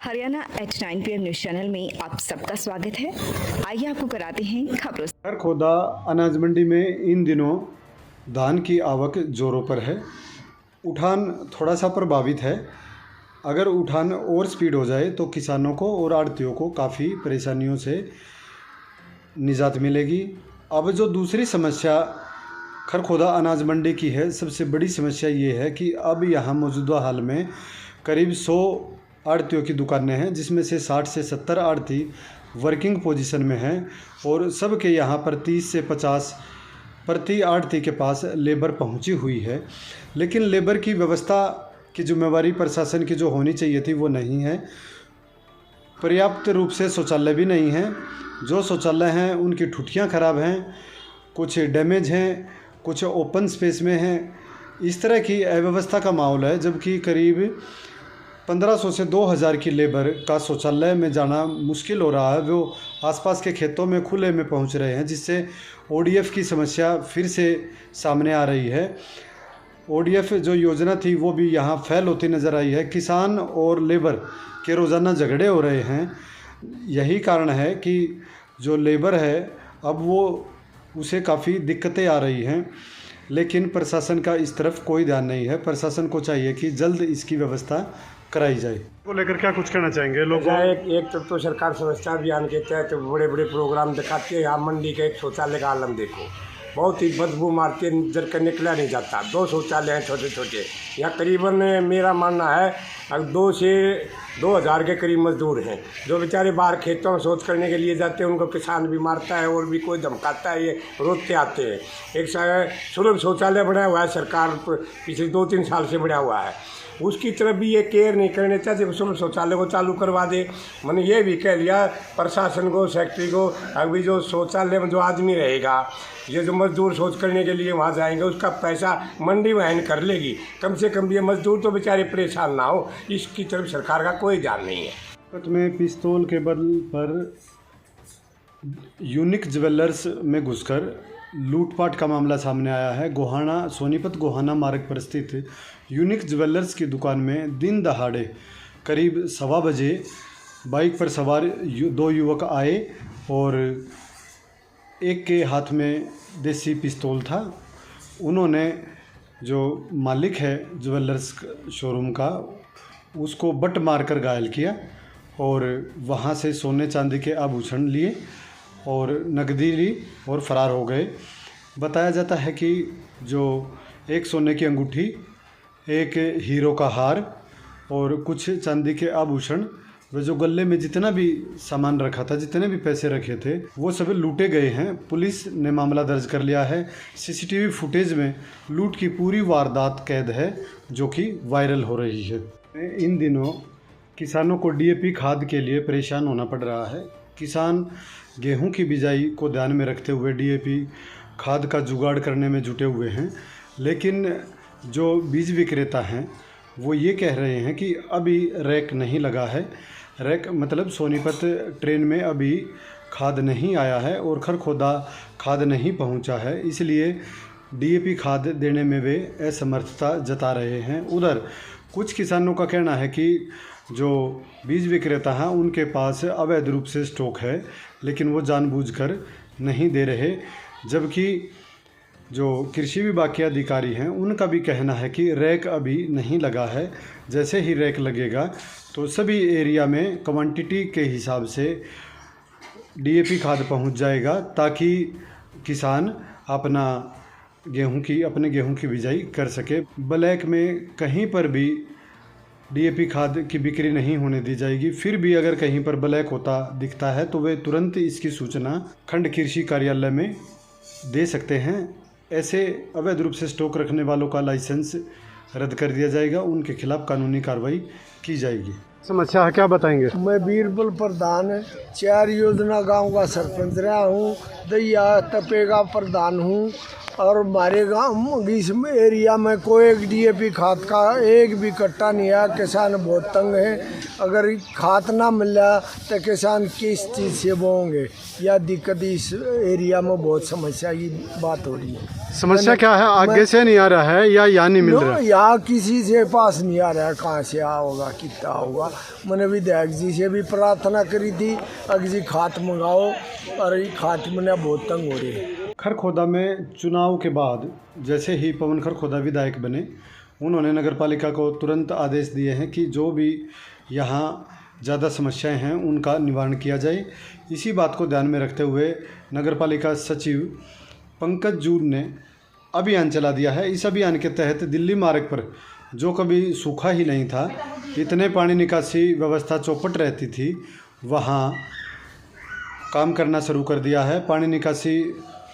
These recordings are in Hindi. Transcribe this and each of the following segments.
Haryana H9 PM news channel में आप सबका स्वागत है। आइए आपको कराते हैं खबरों से। खरखोदा अनाज मंडी में इन दिनों धान की आवक जोरों पर है। उठान थोड़ा सा प्रभावित है। अगर उठान और स्पीड हो जाए तो किसानों को और आड़तियों को काफ़ी परेशानियों से निजात मिलेगी। अब जो दूसरी समस्या खरखोदा अनाज मंडी की है, सबसे बड़ी समस्या ये है कि अब यहाँ मौजूदा हाल में करीब 100 आड़तियों की दुकानें हैं, जिसमें से 60 से 70 आड़ती वर्किंग पोजीशन में हैं और सबके यहाँ पर 30 से 50 प्रति आड़ती के पास लेबर पहुँची हुई है। लेकिन लेबर की व्यवस्था की जिम्मेवारी प्रशासन की जो होनी चाहिए थी वो नहीं है। पर्याप्त रूप से शौचालय भी नहीं है। जो शौचालय हैं उनकी ठुठियाँ ख़राब हैं, कुछ डैमेज हैं, कुछ ओपन स्पेस में हैं। इस तरह की अव्यवस्था का माहौल है, जबकि करीब 1500 से 2000 की लेबर का शौचालय में जाना मुश्किल हो रहा है। वो आसपास के खेतों में खुले में पहुंच रहे हैं, जिससे ओडीएफ की समस्या फिर से सामने आ रही है। ओडीएफ जो योजना थी वो भी यहाँ फेल होती नज़र आई है। किसान और लेबर के रोज़ाना झगड़े हो रहे हैं। यही कारण है कि जो लेबर है अब वो उसे काफ़ी दिक्कतें आ रही हैं, लेकिन प्रशासन का इस तरफ कोई ध्यान नहीं है। प्रशासन को चाहिए कि जल्द इसकी व्यवस्था कराई जाए। को लेकर क्या कुछ कहना चाहेंगे लोग? एक तो सरकार स्वच्छता अभियान के तहत बड़े बड़े प्रोग्राम दिखाती है। यहाँ मंडी का एक शौचालय का आलम देखो, बहुत ही बदबू मारती है, नजर का निकला नहीं जाता। 2 शौचालय हैं छोटे छोटे। यहाँ करीबन मेरा मानना है 2 से 2000 के करीब मजदूर हैं, जो बेचारे बाहर खेतों में शौच करने के लिए जाते हैं। उनको किसान भी मारता है और भी कोई धमकाता है, ये रोकते आते हैं। एक सुलभ शौचालय बना हुआ है, सरकार पिछले 2-3 साल से बना हुआ है, उसकी तरफ भी ये केयर नहीं करने चाहते। सुलभ शौचालय को चालू करवा दे। मैंने ये भी कह लिया प्रशासन को, सेक्रेटरी को, अभी जो शौचालय में जो आदमी रहेगा, ये जो मजदूर शौच करने के लिए वहाँ जाएंगे, उसका पैसा मंडी वहन कर लेगी। कम से कम ये मजदूर तो बेचारे परेशान ना हो, इसकी तरफ सरकार का कोई ध्यान नहीं है। में पिस्तौल के बल पर यूनिक ज्वेलर्स में घुसकर लूटपाट का मामला सामने आया है। गोहाना सोनीपत गोहाना मार्ग पर स्थित यूनिक ज्वेलर्स की दुकान में दिन दहाड़े करीब 1:15 बजे बाइक पर सवार 2 युवक आए और एक के हाथ में देसी पिस्तौल था। उन्होंने जो मालिक है ज्वेलर्स शोरूम का, उसको बट मारकर घायल किया और वहाँ से सोने चांदी के आभूषण लिए और नकदी ली और फरार हो गए। बताया जाता है कि जो एक सोने की अंगूठी, एक हीरो का हार और कुछ चांदी के आभूषण, वे जो गले में जितना भी सामान रखा था, जितने भी पैसे रखे थे, वो सब लूटे गए हैं। पुलिस ने मामला दर्ज कर लिया है। सीसीटीवी फुटेज में लूट की पूरी वारदात कैद है, जो कि वायरल हो रही है। इन दिनों किसानों को डीएपी खाद के लिए परेशान होना पड़ रहा है। किसान गेहूं की बिजाई को ध्यान में रखते हुए डीएपी खाद का जुगाड़ करने में जुटे हुए हैं, लेकिन जो बीज विक्रेता हैं वो ये कह रहे हैं कि अभी रैक नहीं लगा है। रैक मतलब सोनीपत ट्रेन में अभी खाद नहीं आया है और खरखोदा खाद नहीं पहुंचा है, इसलिए डीएपी खाद देने में वे असमर्थता जता रहे हैं। उधर कुछ किसानों का कहना है कि जो बीज विक्रेता हैं उनके पास अवैध रूप से स्टॉक है, लेकिन वो जानबूझकर नहीं दे रहे। जबकि जो कृषि विभाग के अधिकारी हैं उनका भी कहना है कि रैक अभी नहीं लगा है। जैसे ही रैक लगेगा तो सभी एरिया में क्वांटिटी के हिसाब से डीएपी खाद पहुंच जाएगा, ताकि किसान अपने गेहूं की बिजाई कर सके। ब्लैक में कहीं पर भी डीएपी खाद की बिक्री नहीं होने दी जाएगी। फिर भी अगर कहीं पर ब्लैक होता दिखता है तो वे तुरंत इसकी सूचना खंड कृषि कार्यालय में दे सकते हैं। ऐसे अवैध रूप से स्टॉक रखने वालों का लाइसेंस रद्द कर दिया जाएगा, उनके खिलाफ कानूनी कार्रवाई की जाएगी। समस्या है, क्या बताएंगे? मैं बीरबल प्रधान 4 योजना गांव का सरपंच रहा हूँ, दैया तपेगा प्रधान हूँ और हमारे गाँव इस एरिया में कोई एक DAP खाद का एक भी कट्टा नहीं है। किसान बहुत तंग है। अगर खाद ना मिला तो किसान किस चीज़ से बोएंगे, या दिक्कत इस एरिया में बहुत समस्या की बात हो रही है। समस्या क्या है? आगे से नहीं आ रहा है या यहाँ नहीं मिल रहा है? यहाँ किसी से पास नहीं आ रहा है। कहाँ से होगा, कितना होगा। मैंने विधायक जी से भी प्रार्थना करी थी अगर खाद मंगाओ, और ये खाद में बहुत तंग हो रही है। खरखोदा में चुनाव के बाद जैसे ही पवन खरखोदा विधायक बने, उन्होंने नगरपालिका को तुरंत आदेश दिए हैं कि जो भी यहाँ ज़्यादा समस्याएं हैं उनका निवारण किया जाए। इसी बात को ध्यान में रखते हुए नगरपालिका सचिव पंकज जून ने अभियान चला दिया है। इस अभियान के तहत दिल्ली मार्ग पर जो कभी सूखा ही नहीं था, इतने पानी निकासी व्यवस्था चौपट रहती थी, वहाँ काम करना शुरू कर दिया है। पानी निकासी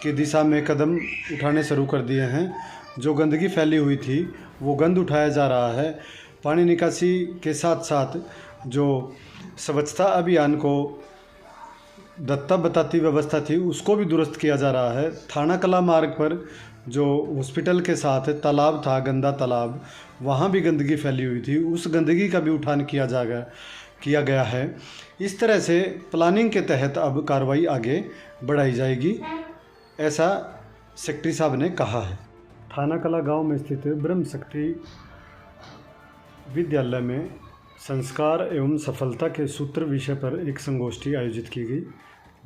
की दिशा में कदम उठाने शुरू कर दिए हैं। जो गंदगी फैली हुई थी वो गंद उठाया जा रहा है। पानी निकासी के साथ साथ जो स्वच्छता अभियान को दत्ता बताती व्यवस्था थी उसको भी दुरुस्त किया जा रहा है। थाना कला मार्ग पर जो हॉस्पिटल के साथ तालाब था, गंदा तालाब, वहाँ भी गंदगी फैली हुई थी, उस गंदगी का भी उठान किया गया है। इस तरह से प्लानिंग के तहत अब कार्रवाई आगे बढ़ाई जाएगी, ऐसा सेक्रेटरी साहब ने कहा है। थाना कला गांव में स्थित ब्रह्म शक्ति विद्यालय में संस्कार एवं सफलता के सूत्र विषय पर एक संगोष्ठी आयोजित की गई,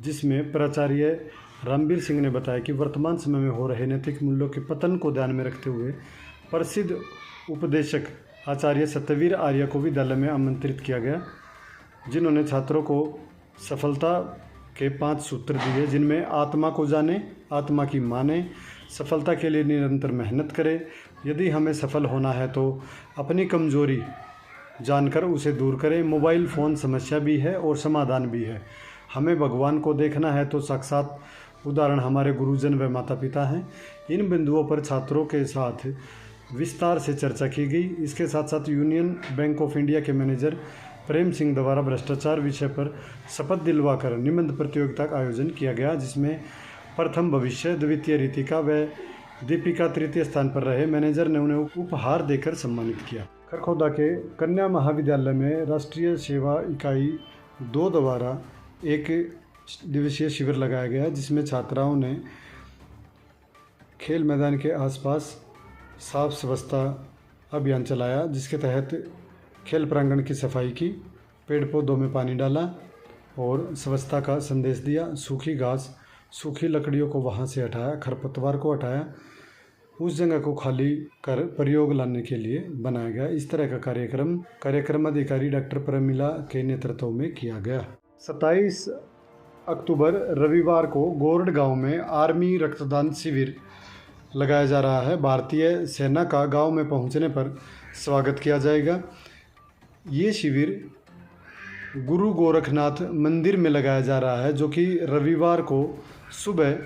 जिसमें प्राचार्य रामवीर सिंह ने बताया कि वर्तमान समय में हो रहे नैतिक मूल्यों के पतन को ध्यान में रखते हुए प्रसिद्ध उपदेशक आचार्य सत्यवीर आर्य को विद्यालय में आमंत्रित किया गया, जिन्होंने छात्रों को सफलता के 5 सूत्र दिए, जिनमें आत्मा को जाने, आत्मा की माने, सफलता के लिए निरंतर मेहनत करें, यदि हमें सफल होना है तो अपनी कमजोरी जानकर उसे दूर करें, मोबाइल फ़ोन समस्या भी है और समाधान भी है, हमें भगवान को देखना है तो साक्षात उदाहरण हमारे गुरुजन व माता पिता हैं। इन बिंदुओं पर छात्रों के साथ विस्तार से चर्चा की गई। इसके साथ साथ यूनियन बैंक ऑफ इंडिया के मैनेजर प्रेम सिंह द्वारा भ्रष्टाचार विषय पर शपथ दिलवाकर निबंध प्रतियोगिता का आयोजन किया गया, जिसमें प्रथम भविष्य, द्वितीय रितिका व दीपिका तृतीय स्थान पर रहे। मैनेजर ने उन्हें उपहार देकर सम्मानित किया। खरखोदा के कन्या महाविद्यालय में राष्ट्रीय सेवा इकाई 2 द्वारा एक दिवसीय शिविर लगाया गया, जिसमें छात्राओं ने खेल मैदान के आसपास साफ स्वच्छता अभियान चलाया, जिसके तहत खेल प्रांगण की सफाई की, पेड़ पौधों में पानी डाला और स्वच्छता का संदेश दिया। सूखी घास, सूखी लकड़ियों को वहां से हटाया, खरपतवार को हटाया, उस जगह को खाली कर प्रयोग लाने के लिए बनाया गया। इस तरह का कार्यक्रम अधिकारी डॉक्टर प्रमिला के नेतृत्व में किया गया। 27 अक्टूबर रविवार को गोरड गांव में आर्मी रक्तदान शिविर लगाया जा रहा है। भारतीय सेना का गांव में पहुंचने पर स्वागत किया जाएगा। ये शिविर गुरु गोरखनाथ मंदिर में लगाया जा रहा है, जो कि रविवार को सुबह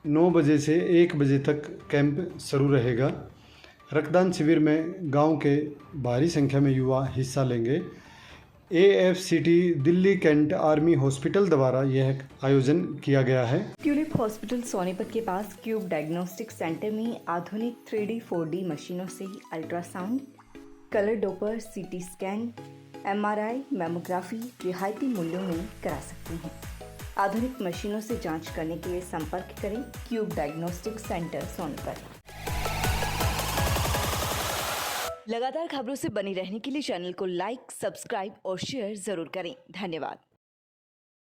9 बजे से 1 बजे तक कैंप शुरू रहेगा। रक्तदान शिविर में गांव के भारी संख्या में युवा हिस्सा लेंगे। AFCT Delhi cantt army hospital द्वारा यह आयोजन किया गया है। ट्यूलिप हॉस्पिटल सोनीपत के पास क्यूब डायग्नोस्टिक सेंटर में आधुनिक 3D 4D मशीनों से ultrasound, colour Doppler, CT scan, MRI, mammography रियायती मूल्यों में करा सकते हैं। आधुनिक मशीनों से जांच करने के लिए संपर्क करें क्यूब डायग्नोस्टिक सेंटर सोनीपत। लगातार खबरों से बनी रहने के लिए चैनल को लाइक, सब्सक्राइब और शेयर जरूर करें। धन्यवाद।